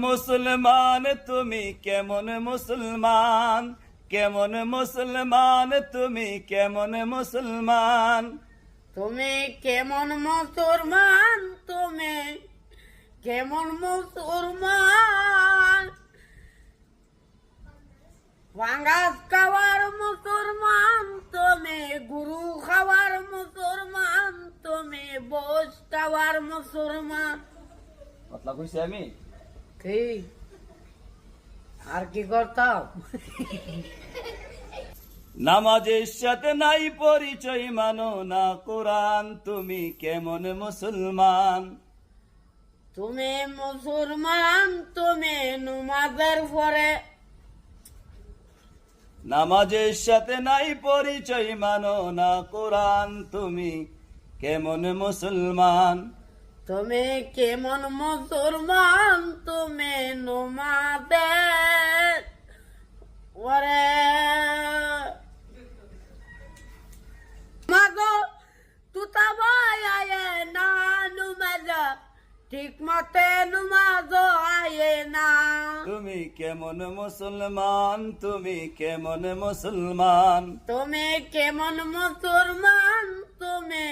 মুসলমান তুমি কেমন মুসলমান, কেমন মুসলমান তুমি কেমন মুসলমান, তুমি কেমন মুসলমান, তুমি কেমন মুসলমান, ভাঙ্গাস খাওয়ার মুসলমান তুমি, গুরু খাওয়ার মুসলমান তুমি, বোস খাওয়ার মুসলমান। কথা কইছি আমি? কি আর কি করতাম? নামাজের সাথে নাই পরিচয় মানো না কোরআন, তুমি কেমন মুসলমান, তুমি মুসলমান তুমি নমাজের পরে, নামাজের সাথে নাই পরিচয় মানো না কোরআন, তুমি কেমন মুসলমান, তুমি কেমন মুসলমান, তুমি নমাজের পরে মাগো তুতা ভাই আয়ে না নমাজ, ঠিক মতে নমাজ আয়ে না। তুমি কেমন মুসলমান, তুমি কেমন মুসলমান, তুমি কেমন মুসলমান, তুমি